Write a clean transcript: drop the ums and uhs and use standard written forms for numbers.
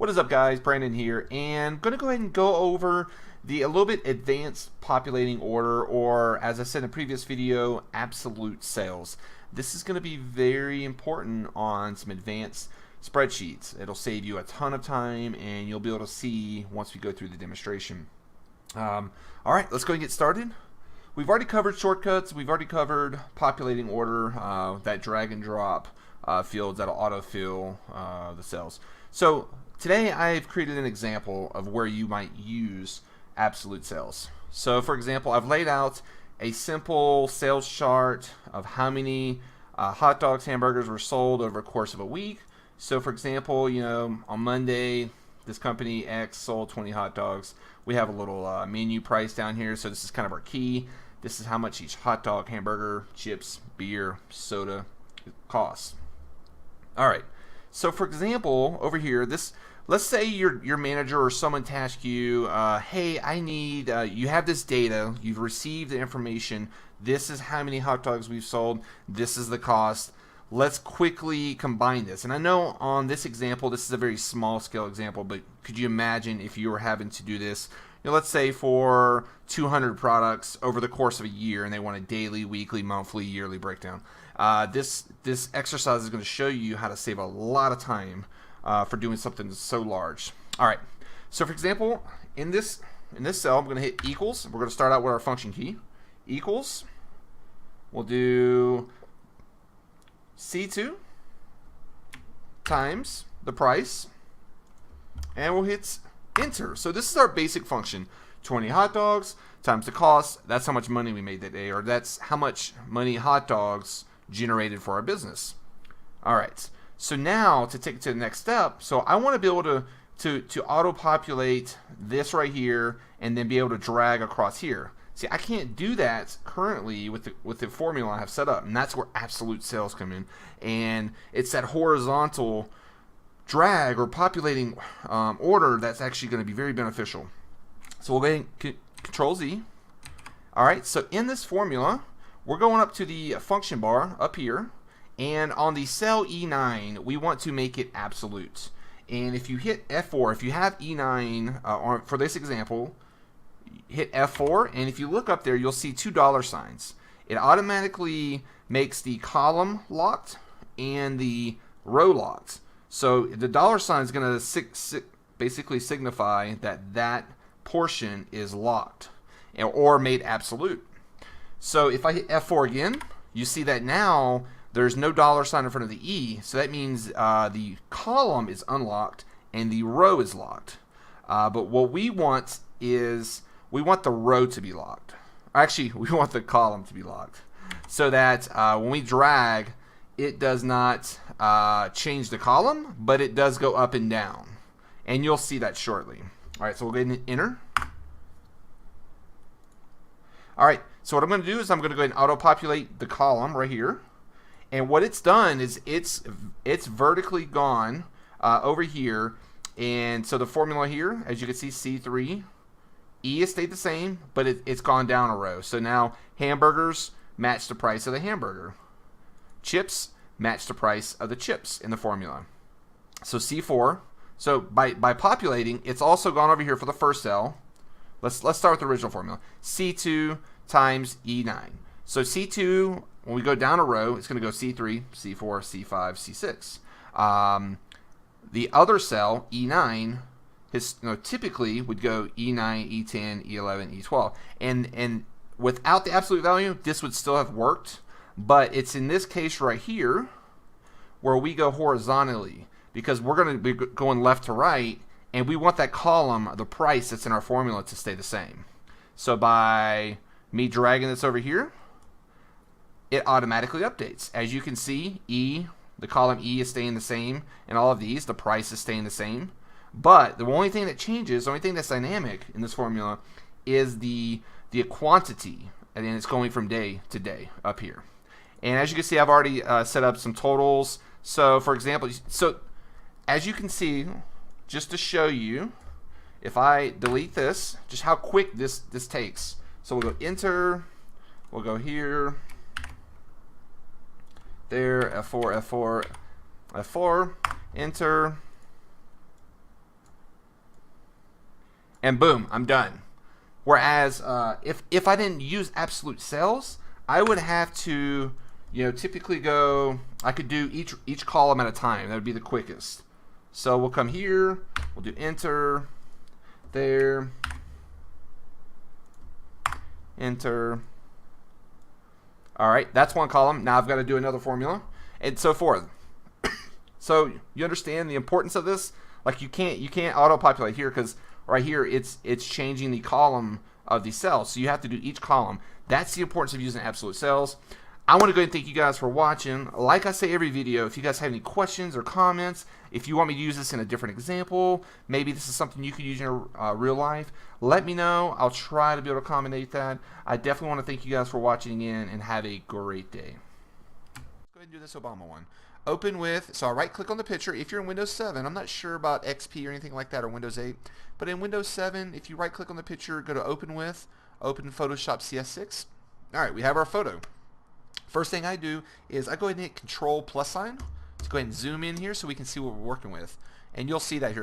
What is up, guys? Brandon here, and going to go ahead and go over a little bit advanced populating order, or as I said in a previous video, absolute sales. This is going to be very important on some advanced spreadsheets. It'll save you a ton of time, and you'll be able to see once we go through the demonstration. All right, let's go and get started. We've already covered shortcuts. We've already covered populating order, that drag and drop fields that'll autofill the cells. So today I've created an example of where you might use absolute sales. So for example, I've laid out a simple sales chart of how many hot dogs, hamburgers were sold over the course of a week. So for example, on Monday, this company X sold 20 hot dogs. We have a little menu price down here, so this is kind of our key. This is how much each hot dog, hamburger, chips, beer, soda costs. All right. So for example, over here, let's say your manager or someone tasks you, hey, I need, you have this data, you've received the information, this is how many hot dogs we've sold, this is the cost, let's quickly combine this. And I know on this example, this is a very small scale example, but could you imagine if you were having to do this, let's say for 200 products over the course of a year, and they want a daily, weekly, monthly, yearly breakdown. This exercise is going to show you how to save a lot of time for doing something so large. All right. So for example, in this cell, I'm going to hit equals. We're going to start out with our function key. Equals. We'll do C2 times the price, and we'll hit enter. So this is our basic function. 20 hot dogs times the cost. That's how much money we made that day, or that's how much money hot dogs generated for our business. All right. So now to take it to the next step, so I want to be able to auto-populate this right here and then be able to drag across here. See, I can't do that currently with the formula I have set up, and that's where absolute sales come in. And it's that horizontal drag or populating order that's actually going to be very beneficial. So we'll go ahead and Control Z. All right, so in this formula, we're going up to the function bar up here, and on the cell E9, we want to make it absolute. And if you hit F4, if you have E9 for this example, hit F4, and if you look up there, you'll see two dollar signs. It automatically makes the column locked and the row locked. So the dollar sign is going to basically signify that that portion is locked or made absolute. So if I hit F4 again, you see that now there's no dollar sign in front of the E. So that means the column is unlocked and the row is locked. But what we want is we want the row to be locked. Actually, we want the column to be locked so that when we drag, it does not change the column, but it does go up and down. And you'll see that shortly. All right, so we'll go ahead and enter. All right, so what I'm going to do is I'm going to go ahead and auto-populate the column right here. And what it's done is it's vertically gone over here. And so the formula here, as you can see, C3, E has stayed the same, but it's gone down a row. So now hamburgers match the price of the hamburger. Chips match the price of the chips in the formula. So C4. So by populating, it's also gone over here for the first cell. Let's start with the original formula. C2 times E9. So C2, when we go down a row, it's going to go C3, C4, C5, C6. The other cell, E9, typically would go E9, E10, E11, E12. And without the absolute value, this would still have worked. But it's in this case right here where we go horizontally, because we're going to be going left to right, and we want that column, the price that's in our formula, to stay the same. So by me dragging this over here, it automatically updates. As you can see, the column E is staying the same, and all of these, the price is staying the same. But the only thing that changes, the only thing that's dynamic in this formula is the quantity, and then it's going from day to day up here. And as you can see, I've already set up some totals. So for example, as you can see, just to show you, if I delete this, just how quick this takes. So we'll go enter, we'll go here, there, F4, F4, F4, enter, and boom, I'm done. Whereas if I didn't use absolute cells, I would have to, typically go. I could do each column at a time. That would be the quickest. So we'll come here. We'll do enter, there, enter. All right, that's one column. Now I've got to do another formula, and so forth. So you understand the importance of this? Like you can't auto-populate here because right here it's changing the column of the cells. So you have to do each column. That's the importance of using absolute cells. I want to go ahead and thank you guys for watching. Like I say every video, if you guys have any questions or comments, if you want me to use this in a different example, maybe this is something you could use in your real life, let me know. I'll try to be able to accommodate that. I definitely want to thank you guys for watching again, and have a great day. Let's go ahead and do this Obama one. Open with, so I right click on the picture. If you're in Windows 7, I'm not sure about XP or anything like that, or Windows 8, but in Windows 7, if you right click on the picture, go to open with, open Photoshop CS6. Alright, we have our photo. First thing I do is I go ahead and hit Control +sign. Let's go ahead and zoom in here so we can see what we're working with. And you'll see that here.